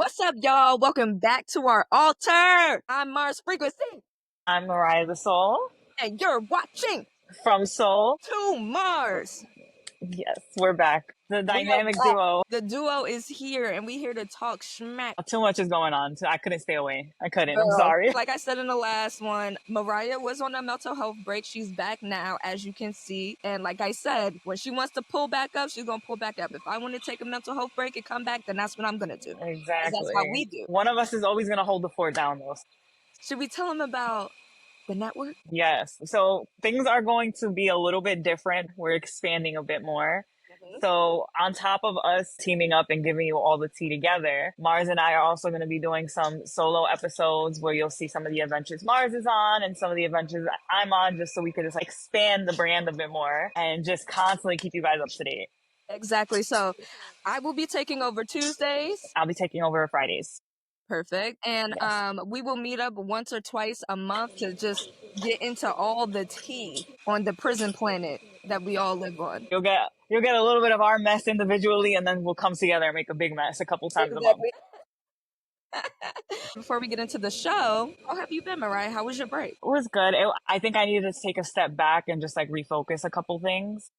What's up, y'all? Welcome back to our altar. I'm MarsFrequency, I'm MariahtheSoul and you're watching from Soul. To Mars. Yes, we're back. The We are dynamic back. duo. The duo is here, and we here to talk smack. Too much is going on, so I couldn't stay away. I couldn't. I'm Girl, sorry. like I said in the last one, Mariah was on a mental health break. She's back now, as you can see. And like I said, when she wants to pull back up, she's going to pull back up. If I want to take a mental health break and come back, then that's what I'm going to do. 'Cause Exactly. that's how we do. One of us is always going to hold the fort down, though. Should we tell them about the network? Yes. So things are going to be a little bit different. We're expanding a bit more. So on top of us teaming up and giving you all the tea together, Mars and I are also going to be doing some solo episodes where you'll see some of the adventures Mars is on and some of the adventures that I'm on, just so we could just like expand the brand a bit more and just constantly keep you guys up to date. Exactly. So I will be taking over Tuesdays. I'll be taking over Fridays. Perfect. And Yes. we will meet up once or twice a month to just get into all the tea on the prison planet that we all live on. You'll get a little bit of our mess individually, and then we'll come together and make a big mess a couple times a month. Before we get into the show, how have you been, Mariah? How was your break? It was good. I think I needed to take a step back and just like refocus a couple things.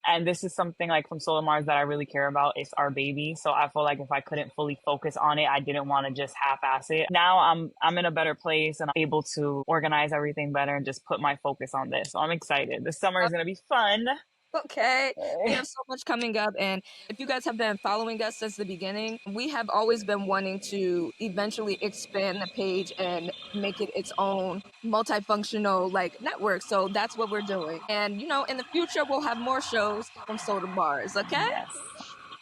And this is something like from Solar Mars that I really care about. It's our baby. So I feel like if I couldn't fully focus on it, I didn't want to just half-ass it. Now I'm in a better place and I'm able to organize everything better and just put my focus on this. So I'm excited. This summer is going to be fun. Okay. We have so much coming up. And if you guys have been following us since the beginning, we have always been wanting to eventually expand the page and make it its own multifunctional like network. So that's what we're doing. And you know, in the future, we'll have more shows from Soul to Mars. Okay. Yes.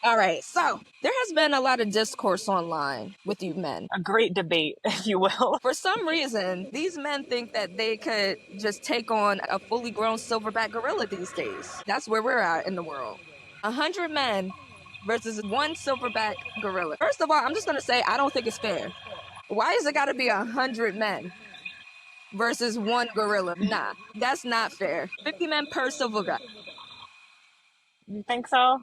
All right. So there has been a lot of discourse online with you men. A great debate, if you will. For some reason, these men think that they could just take on a fully grown silverback gorilla these days. That's where we're at in the world. 100 men versus one silverback gorilla. First of all, I'm just going to say I don't think it's fair. Why is it got to be 100 men versus one gorilla? Nah, that's not fair. 50 men per silverback. You think so?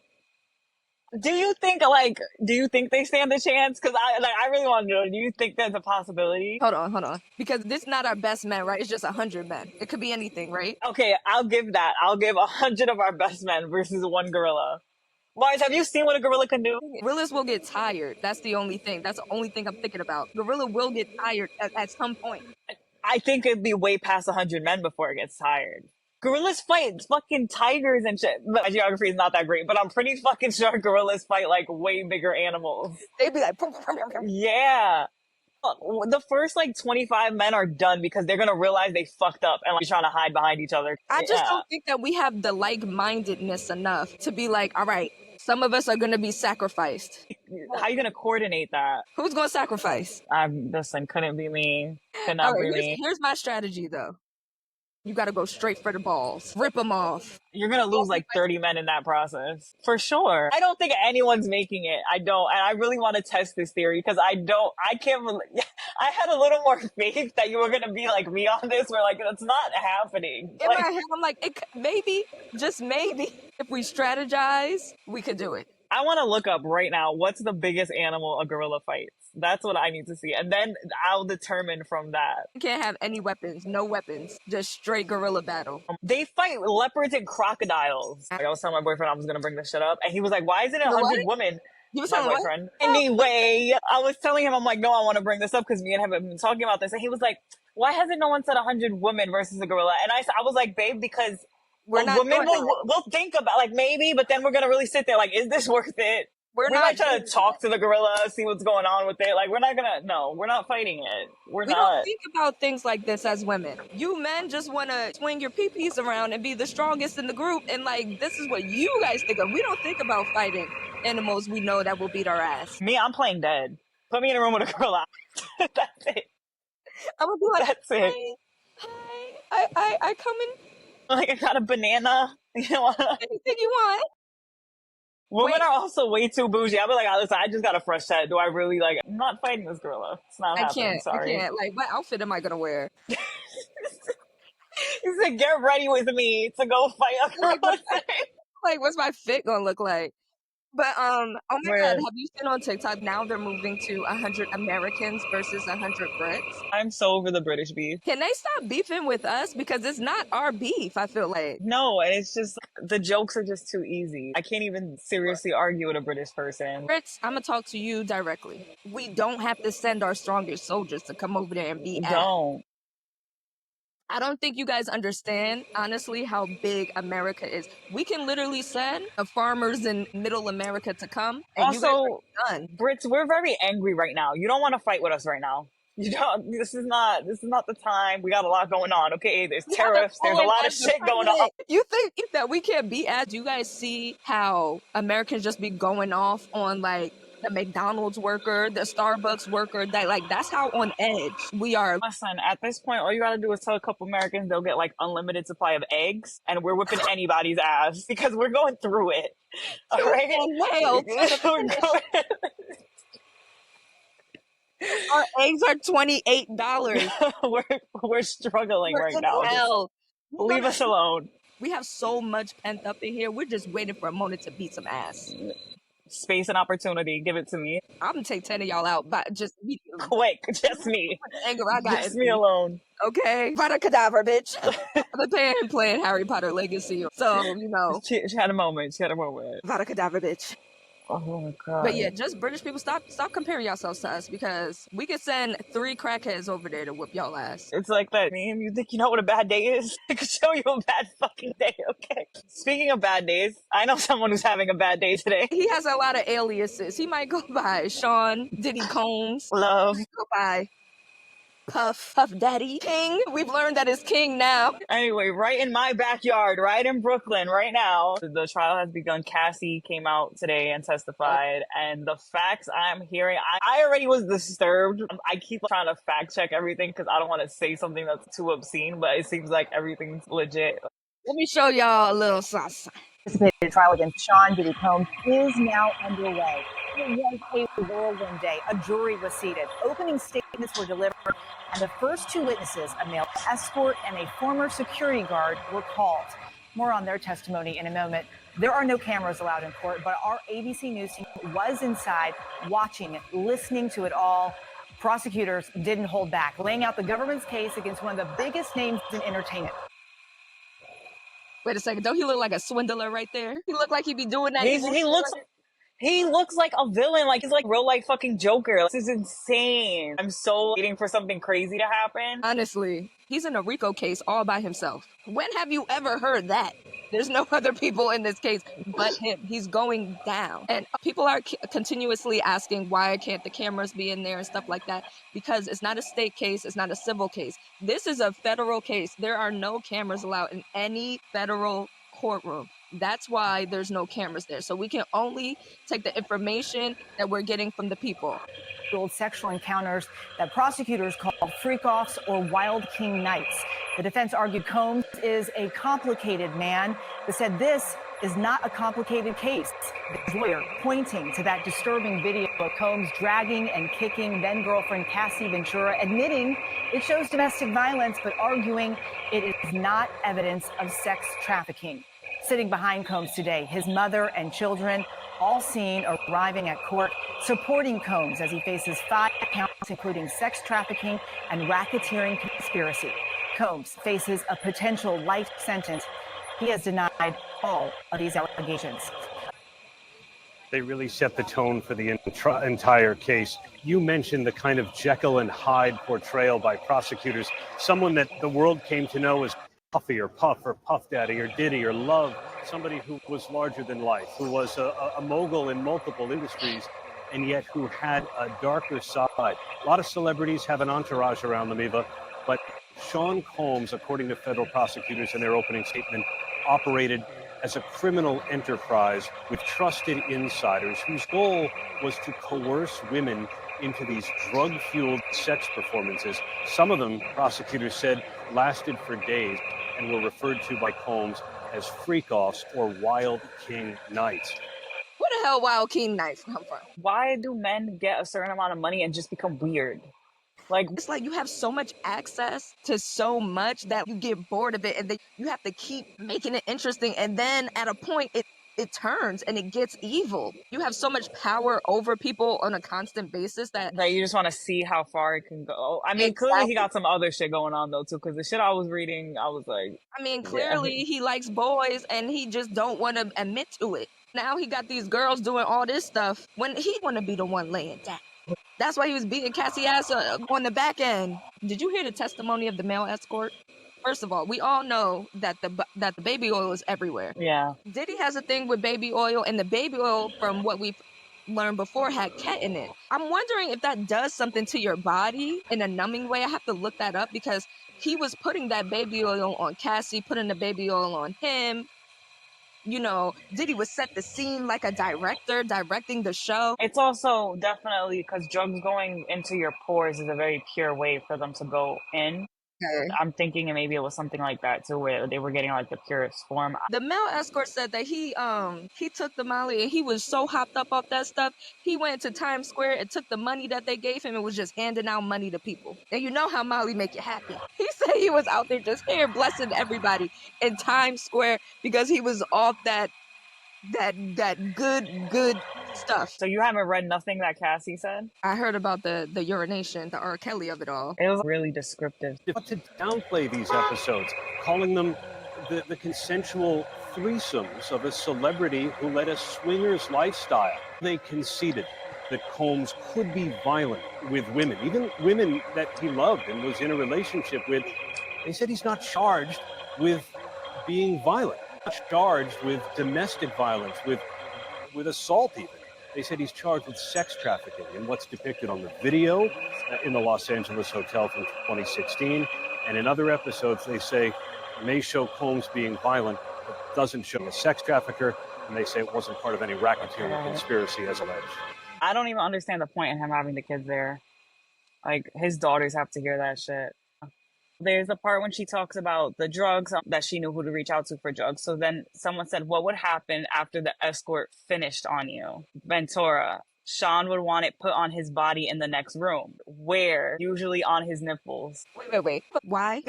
Do you think they stand a chance? Because I really want to know, do you think there's a possibility? Hold on. Because this is not our best men, right? It's just 100 men. It could be anything, right? Okay, I'll give that. I'll give 100 of our best men versus one gorilla. Mars, have you seen what a gorilla can do? Gorillas will get tired. That's the only thing. That's the only thing I'm thinking about. Gorilla will get tired at some point. I think it'd be way past 100 men before it gets tired. Gorillas fight fucking tigers and shit. My geography is not that great, but I'm pretty fucking sure gorillas fight like way bigger animals. They'd be like, yeah. The first like 25 men are done because they're gonna realize they fucked up and like trying to hide behind each other. I just don't think that we have the like-mindedness enough to be like, all right, some of us are gonna be sacrificed. How are you gonna coordinate that? Who's gonna sacrifice? Listen, couldn't be me. Could not be me. Here's my strategy though. You gotta go straight for the balls. Rip them off. You're gonna lose like 30 men in that process. For sure. I don't think anyone's making it. I don't. And I really want to test this theory because I had a little more faith that you were gonna be like me on this, where like, it's not happening. In my head, I'm like, maybe, just maybe, if we strategize, we could do it. I want to look up right now, what's the biggest animal a gorilla fights? That's what I need to see. And then I'll determine from that. You can't have any weapons, no weapons, just straight gorilla battle. They fight leopards and crocodiles. I was telling my boyfriend I was going to bring this shit up. And he was like, why is it 100 women? You was my boyfriend. Anyway, I was telling him, I'm like, no, I want to bring this up because me and him have been talking about this. And he was like, why hasn't no one said 100 women versus a gorilla? And I was like, babe, because women will think about like maybe, but then we're gonna really sit there like, is this worth it? We might try to talk to the gorilla, see what's going on with it. Like we're not fighting it. We don't think about things like this as women. You men just want to swing your pee-pees around and be the strongest in the group, and like this is what you guys think of. We don't think about fighting animals we know that will beat our ass. Me, I'm playing dead. Put me in a room with a gorilla. That's it. I would be like, that's it. Hi, I come in. Like I got a banana. You know, anything you want. Women are also way too bougie. I'll be like, listen, I just got a fresh set. Do I really like? I'm not fighting this gorilla. It's not happening. Sorry. I can't. Like, what outfit am I gonna wear? He said, "Get ready with me to go fight a gorilla." Like, what's my fit gonna look like? But oh my God, Where have you seen on TikTok now they're moving to 100 Americans versus 100 Brits? I'm so over the British beef. Can they stop beefing with us? Because it's not our beef, I feel like. No, and it's just the jokes are just too easy. I can't even seriously argue with a British person. Brits, I'm gonna talk to you directly. We don't have to send our strongest soldiers to come over there and be ass. Don't. I don't think you guys understand, honestly, how big America is. We can literally send the farmers in middle America to come, and you guys Also, are done. Brits, we're very angry right now. You don't want to fight with us right now. You don't. This is not the time. We got a lot going on. Okay, there's We have a tariffs. There's a foreign lot of as the shit going on. president. You think that we can't be as? You guys see how Americans just be going off on like the McDonald's worker, the Starbucks worker, that like that's how on edge we are. Listen, at this point, all you gotta do is tell a couple Americans they'll get like unlimited supply of eggs, and we're whipping anybody's ass because we're going through it. All right, And nailed to the finish. Our eggs are $28. we're struggling We're right in now. hell. Leave us alone. We have so much pent up in here. We're just waiting for a moment to beat some ass. Space and opportunity. Give it to me. I'm gonna take 10 of y'all out, but just immediately. Quick, just me. Anger I got Just me alone. Okay, Vada Cadaver, bitch. I've been playing Harry Potter Legacy, so you know. She had a moment. She had a moment. Vada Cadaver, bitch. Oh my God. But yeah, just British people, stop comparing yourselves to us, because we could send 3 crackheads over there to whip y'all ass. It's like that meme. You think you know what a bad day is? I could show you a bad fucking day, okay? Speaking of bad days, I know someone who's having a bad day today. He has a lot of aliases. He might go by Sean Diddy Combs. Love. Go by Puff Daddy King. We've learned that it's King now. Anyway, right in my backyard, right in Brooklyn, right now, the trial has begun. Cassie came out today and testified, and the facts I'm hearing, I already was disturbed. I keep trying to fact check everything because I don't want to say something that's too obscene, but it seems like everything's legit. Let me show y'all a little something. Anticipated trial against Sean Diddy Combs is now underway. It was a whirlwind day. A jury was seated. Opening statements were delivered, and the first 2 witnesses, a male escort and a former security guard, were called. More on their testimony in a moment. There are no cameras allowed in court, but our ABC News team was inside, watching it, listening to it all. Prosecutors didn't hold back, laying out the government's case against one of the biggest names in entertainment. Wait a second, don't he look like a swindler right there? He look like he be doing that. He looks like a villain, like he's like real life fucking Joker. This is insane. I'm so waiting for something crazy to happen. Honestly, he's in a RICO case all by himself. When have you ever heard that? There's no other people in this case but him. He's going down. And people are continuously asking why can't the cameras be in there and stuff like that, because it's not a state case, it's not a civil case. This is a federal case. There are no cameras allowed in any federal courtroom. That's why there's no cameras there. So we can only take the information that we're getting from the people. Sexual encounters that prosecutors call freak-offs or wild king nights. The defense argued Combs is a complicated man, but said this is not a complicated case. His lawyer pointing to that disturbing video of Combs dragging and kicking then-girlfriend Cassie Ventura, admitting it shows domestic violence, but arguing it is not evidence of sex trafficking. Sitting behind Combs today, his mother and children, all seen arriving at court, supporting Combs as he faces 5 counts, including sex trafficking and racketeering conspiracy. Combs faces a potential life sentence. He has denied all of these allegations. They really set the tone for the entire case. You mentioned the kind of Jekyll and Hyde portrayal by prosecutors, someone that the world came to know as Puffy or Puff or Puff Daddy or Diddy or Love, somebody who was larger than life, who was a mogul in multiple industries, and yet who had a darker side. A lot of celebrities have an entourage around them, Eva, but Sean Combs, according to federal prosecutors in their opening statement, operated as a criminal enterprise with trusted insiders whose goal was to coerce women into these drug-fueled sex performances. Some of them, prosecutors said, lasted for days and were referred to by Combs as freak-offs or wild king nights. Where the hell Wild King nights come from? Why do men get a certain amount of money and just become weird? Like, it's like you have so much access to so much that you get bored of it, and then you have to keep making it interesting, and then at a point it it turns and it gets evil. You have so much power over people on a constant basis that you just want to see how far it can go. I mean, clearly he got some other shit going on though too, because the shit I was reading, I was like, I mean, yeah. clearly he likes boys and he just don't want to admit to it. Now he got these girls doing all this stuff when he want to be the one laying down. That's why he was beating Cassie ass on the back end. Did you hear the testimony of the male escort? First of all, we all know that the baby oil is everywhere. Yeah. Diddy has a thing with baby oil, and the baby oil, from what we've learned before, had ket in it. I'm wondering if that does something to your body in a numbing way. I have to look that up because he was putting that baby oil on Cassie, putting the baby oil on him. You know, Diddy would set the scene like a director directing the show. It's also definitely because drugs going into your pores is a very pure way for them to go in. Okay. I'm thinking maybe it was something like that too, where they were getting like the purest form. The male escort said that he took the Molly and he was so hopped up off that stuff. He went to Times Square and took the money that they gave him and was just handing out money to people. And you know how Molly make you happy. He said he was out there just here blessing everybody in Times Square because he was off that good stuff. So you haven't read nothing that Cassie said? I heard about the urination, the R. Kelly of it all. It was really descriptive. But to downplay these episodes, calling them the consensual threesomes of a celebrity who led a swingers lifestyle. They conceded that Combs could be violent with women, even women that he loved and was in a relationship with. They said he's not charged with being violent, not charged with domestic violence, with assault even. They said he's charged with sex trafficking and what's depicted on the video in the Los Angeles hotel from 2016. And in other episodes, they say may show Combs being violent, but doesn't show a sex trafficker. And they say it wasn't part of any racketeering conspiracy as alleged. I don't even understand the point in him having the kids there. Like, his daughters have to hear that shit. There's a part when she talks about the drugs, that she knew who to reach out to for drugs. So then someone said, what would happen after the escort finished on you? Ventura, Sean would want it put on his body in the next room. Where? Usually on his nipples. Wait. Why?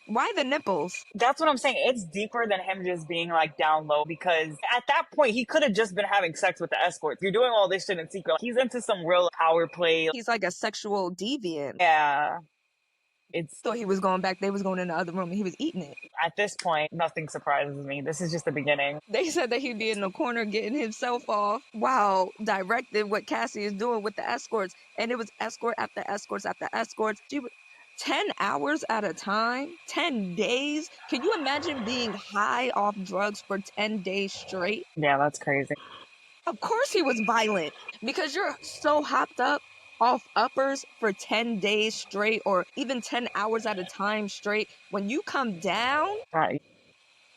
Why the nipples? That's what I'm saying. It's deeper than him just being like down low, because at that point he could have just been having sex with the escorts. You're doing all this shit in secret. He's into some real power play. He's like a sexual deviant. Yeah. So he was going back, they was going in the other room and he was eating it. At this point, nothing surprises me. This is just the beginning. They said that he'd be in the corner getting himself off while directing what Cassie is doing with the escorts. And it was escort after escorts after escorts. She was 10 hours at a time, 10 days. Can you imagine being high off drugs for 10 days straight? Yeah, that's crazy. Of course he was violent because you're so hopped up off uppers for 10 days straight, or even 10 hours at a time straight. When you come down, Right.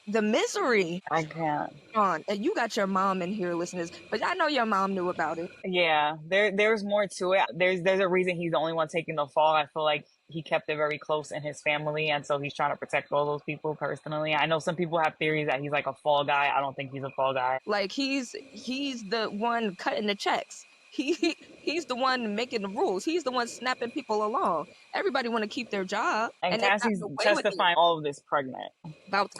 the misery. I can't. And you got your mom in here, listeners, but I know your mom knew about it. Yeah, there's more to it. There's a reason he's the only one taking the fall. I feel like he kept it very close in his family, and so he's trying to protect all those people personally. I know some people have theories that he's like a fall guy. I don't think he's a fall guy. Like he's the one cutting the checks. He's the one making the rules. He's the one snapping people along. Everybody want to keep their job. And Cassie's testifying all of this pregnant.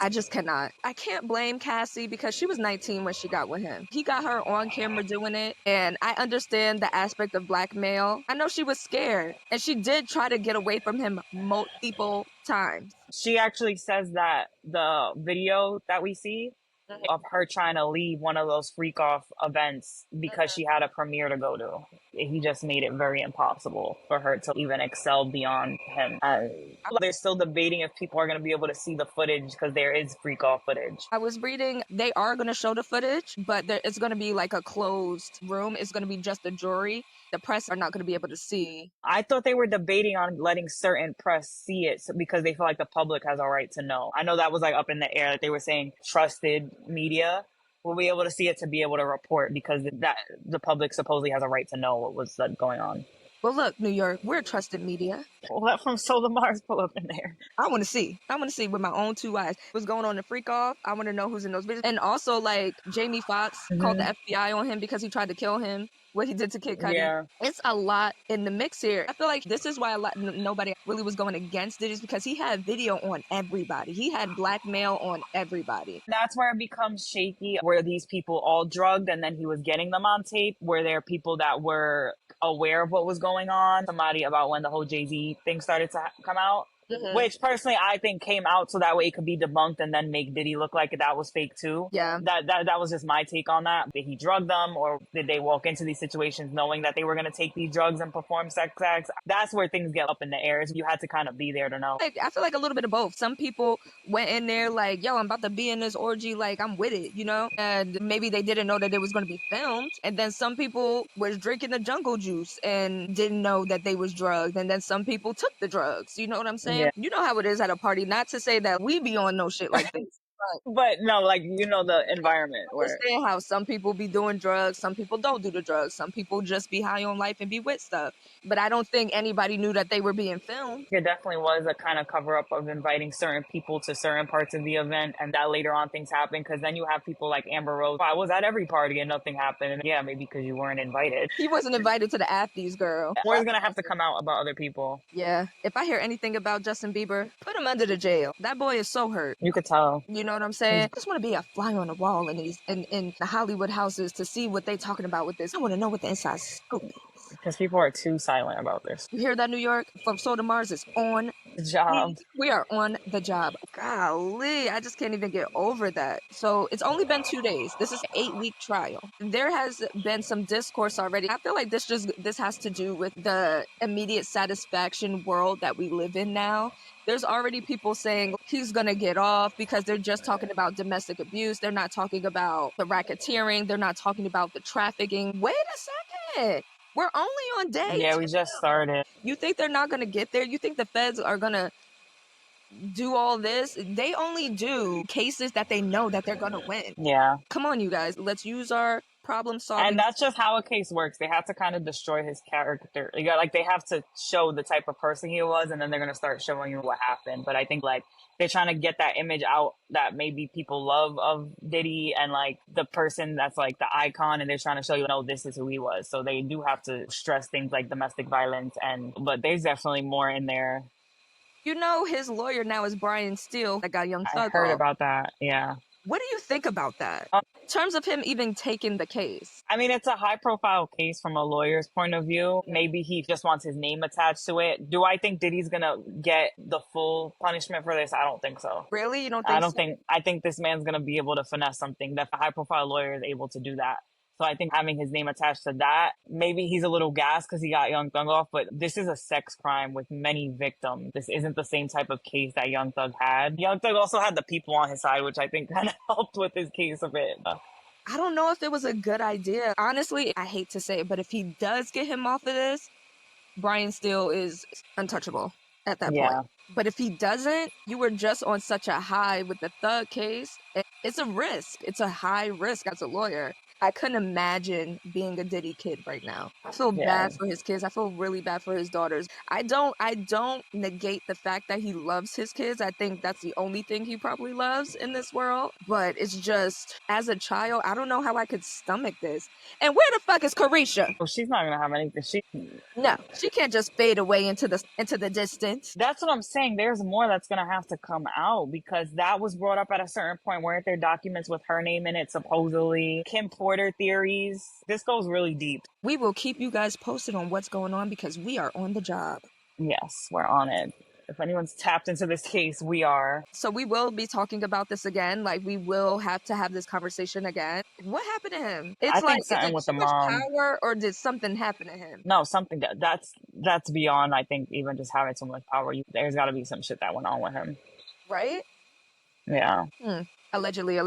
I just cannot. I can't blame Cassie because she was 19 when she got with him. He got her on camera doing it. And I understand the aspect of blackmail. I know she was scared. And she did try to get away from him multiple times. She actually says that the video that we see of her trying to leave one of those freak off events because she had a premiere to go to. He just made it very impossible for her to even excel beyond him. They're still debating if people are going to be able to see the footage because there is freak off footage. I was reading, they are going to show the footage, but it's going to be like a closed room. It's going to be just the jury. The press are not going to be able to see. I thought they were debating on letting certain press see it because they feel like the public has a right to know. I know that was like up in the air that they were saying trusted media will be able to see it to be able to report because that the public supposedly has a right to know what was going on. Well, look, New York, we're trusted media. Let from Solar Mars pull up in there. I want to see. I want to see with my own two eyes what's going on in Freak Off. I want to know who's in those videos. And also, like, Jamie Foxx called the FBI on him because he tried to kill him. What he did to Kid Cudi. Yeah. It's a lot in the mix here. I feel like this is why nobody really was going against it, is because he had video on everybody. He had blackmail on everybody. That's where it becomes shaky. Were these people all drugged and then he was getting them on tape? Were there people that were aware of what was going on? Somebody about when the whole Jay-Z thing started to come out? Mm-hmm. Which personally I think came out so that way it could be debunked and then make Diddy look like that was fake too. Yeah. That was just my take on that. Did he drug them, or did they walk into these situations knowing that they were going to take these drugs and perform sex acts? That's where things get up in the air. You had to kind of be there to know. I feel like a little bit of both. Some people went in there like, yo, I'm about to be in this orgy, like I'm with it, you know? And maybe they didn't know that it was going to be filmed. And then some people was drinking the jungle juice and didn't know that they was drugged. And then some people took the drugs. You know what I'm saying? Yeah. You know how it is at a party. Not to say that we be on no shit like this. But no, like, you know, the environment. I understand how some people be doing drugs, some people don't do the drugs, some people just be high on life and be with stuff. But I don't think anybody knew that they were being filmed. It definitely was a kind of cover up of inviting certain people to certain parts of the event, and that later on things happen, because then you have people like Amber Rose. I was at every party and nothing happened. And yeah, maybe because you weren't invited. He wasn't invited to the afties, girl. More is gonna have to come out about other people. Yeah. If I hear anything about Justin Bieber, put him under the jail. That boy is so hurt. You could tell. You know what I'm saying? I just want to be a fly on the wall in the Hollywood houses to see what they talking about with this. I want to know what the inside scoop is. Because people are too silent about this. You hear that, New York? From Solar Mars is on the job. We are on the job. Golly, I just can't even get over that. So it's only been 2 days. This is an 8-week trial. There has been some discourse already. I feel like this has to do with the immediate satisfaction world that we live in now. There's already people saying he's going to get off because they're just talking about domestic abuse. They're not talking about the racketeering. They're not talking about the trafficking. Wait a second. We're only on day 2. Yeah, we just started. You think they're not going to get there? You think the feds are going to do all this? They only do cases that they know that they're going to win. Yeah. Come on, you guys. Let's use our problem solving. And that's just how a case works. They have to kind of destroy his character. They have to show the type of person he was, and then they're going to start showing you what happened. But I think they're trying to get that image out that maybe people love of Diddy and like the person that's like the icon, and they're trying to show you, no, this is who he was. So they do have to stress things like domestic violence, but there's definitely more in there. You know, his lawyer now is Brian Steele that got Young Thug. I heard about that. Yeah. What do you think about that? In terms of him even taking the case? I mean, it's a high profile case from a lawyer's point of view. Maybe he just wants his name attached to it. Do I think Diddy's gonna get the full punishment for this? I don't think so. Really? You don't think I think this man's gonna be able to finesse something. That a high profile lawyer is able to do that. So I think having his name attached to that, maybe he's a little gassed because he got Young Thug off, but this is a sex crime with many victims. This isn't the same type of case that Young Thug had. Young Thug also had the people on his side, which I think kind of helped with his case a bit. I don't know if it was a good idea. Honestly, I hate to say it, but if he does get him off of this, Brian Steele is untouchable at that point. But if he doesn't, you were just on such a high with the Thug case. It's a risk. It's a high risk as a lawyer. I couldn't imagine being a Diddy kid right now. I feel bad for his kids. I feel really bad for his daughters. I don't negate the fact that he loves his kids. I think that's the only thing he probably loves in this world. But it's just, as a child, I don't know how I could stomach this. And where the fuck is Carisha? Well, she's not gonna have anything. No, she can't just fade away into the distance. That's what I'm saying. There's more that's gonna have to come out, because that was brought up at a certain point. Weren't there documents with her name in it, supposedly? Kim Porter theories. This goes really deep. We will keep you guys posted on what's going on because we are on the job. Yes, we're on it. If anyone's tapped into this case, we are. So we will be talking about this again. Like, we will have to have this conversation again. What happened to him? It's like something with the mom. Power, or did something happen to him? No, something that's beyond. I think even just having so much power. There's got to be some shit that went on with him. Right? Yeah. Allegedly.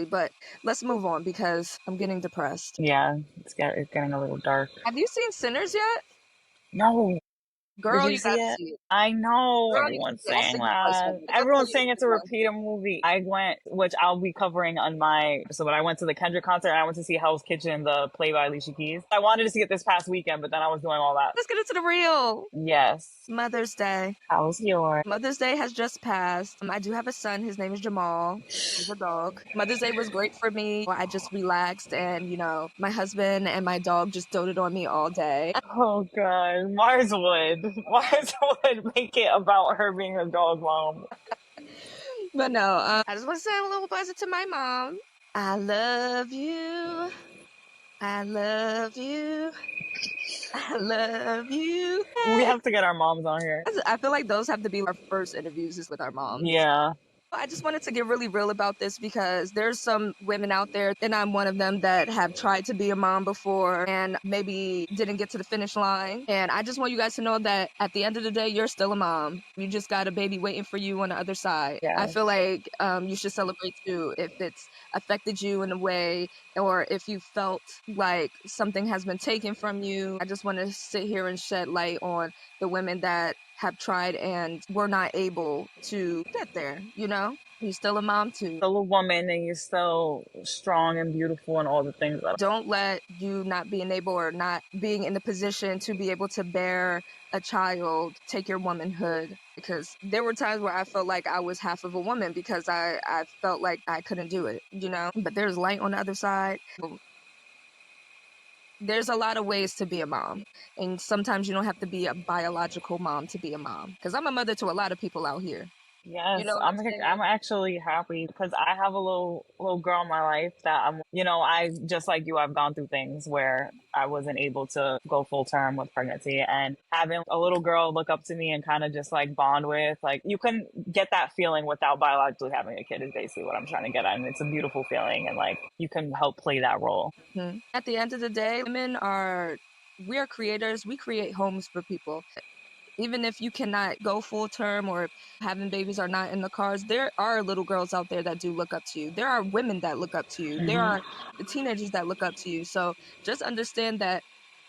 But let's move on because I'm getting depressed. Yeah, it's getting a little dark. Have you seen Sinners yet? No. Did Girl, you you see gotta it? see it. I know Girl, you everyone's gotta see it. I'll saying send you the first that. one. It's a Everyone's really saying it's good a one. repeat of movie. I went, which I'll be covering on my, but I went to the Kendrick concert and I went to see Hell's Kitchen, the play by Alicia Keys. I wanted to see it this past weekend, but then I was doing all that. Let's get into the real. Yes. Mother's Day. How's yours? Mother's Day has just passed. I do have a son. His name is Jamal. He's a dog. Mother's Day was great for me. I just relaxed and, my husband and my dog just doted on me all day. Oh God, Mars would. Mars would make it about her being a dog mom. But no, I just want to say a little buzzer to my mom. I love you. I love you. I love you. We have to get our moms on here. I feel like those have to be our first interviews is with our moms. Yeah. I just wanted to get really real about this because there's some women out there, and I'm one of them, that have tried to be a mom before and maybe didn't get to the finish line. And I just want you guys to know that at the end of the day, you're still a mom. You just got a baby waiting for you on the other side. Yes. I feel like you should celebrate too if it's affected you in a way or if you felt like something has been taken from you. I just want to sit here and shed light on the women that have tried and were not able to get there, You're still a mom too. Still a woman and you're still strong and beautiful and all the things that. Don't let you not being able or not being in the position to be able to bear a child take your womanhood, because there were times where I felt like I was half of a woman because I felt like I couldn't do it, But there's light on the other side. There's a lot of ways to be a mom, and sometimes you don't have to be a biological mom to be a mom, because I'm a mother to a lot of people out here. Yes, You know what I'm saying? I'm actually happy because I have a little girl in my life that I just like you, I've gone through things where I wasn't able to go full term with pregnancy, and having a little girl look up to me and kind of just like bond with, like, you can get that feeling without biologically having a kid is basically what I'm trying to get at, and it's a beautiful feeling, and like you can help play that role. Mm-hmm. At the end of the day, we are creators. We create homes for people. Even if you cannot go full term or having babies are not in the cards, there are little girls out there that do look up to you. There are women that look up to you. There are the teenagers that look up to you. So just understand that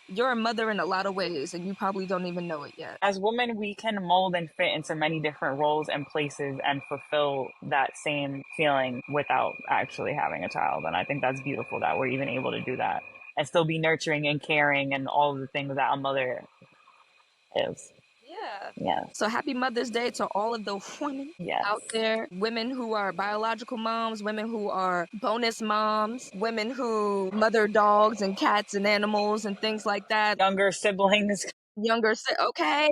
you're a mother in a lot of ways and you probably don't even know it yet. As women, we can mold and fit into many different roles and places and fulfill that same feeling without actually having a child. And I think that's beautiful that we're even able to do that and still be nurturing and caring and all of the things that a mother is. Yeah. So happy Mother's Day to all of the women out there. Women who are biological moms, women who are bonus moms, women who mother dogs and cats and animals and things like that. Younger siblings. Okay.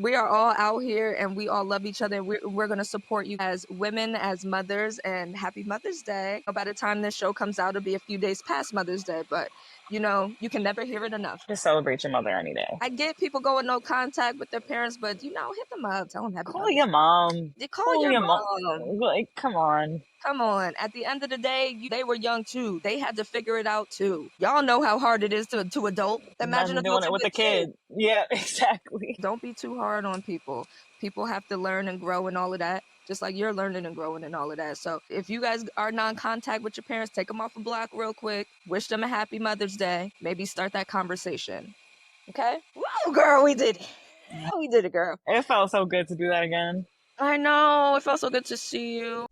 We are all out here and we all love each other. We're going to support you as women, as mothers, and happy Mother's Day. By the time this show comes out, it'll be a few days past Mother's Day, but you can never hear it enough. Just celebrate your mother any day. I get people going no contact with their parents, but hit them up. Tell them happy Call your mom. Call your mom. Like, come on. Come on. At the end of the day, they were young too. They had to figure it out too. Y'all know how hard it is to adult. Imagine doing it with a kid. Yeah, exactly. Don't be too hard on people. People have to learn and grow and all of that, just like you're learning and growing and all of that. So if you guys are non-contact with your parents, take them off a block real quick. Wish them a happy Mother's Day. Maybe start that conversation. Okay? Whoa, girl, we did it. Oh, we did it, girl. It felt so good to do that again. I know. It felt so good to see you.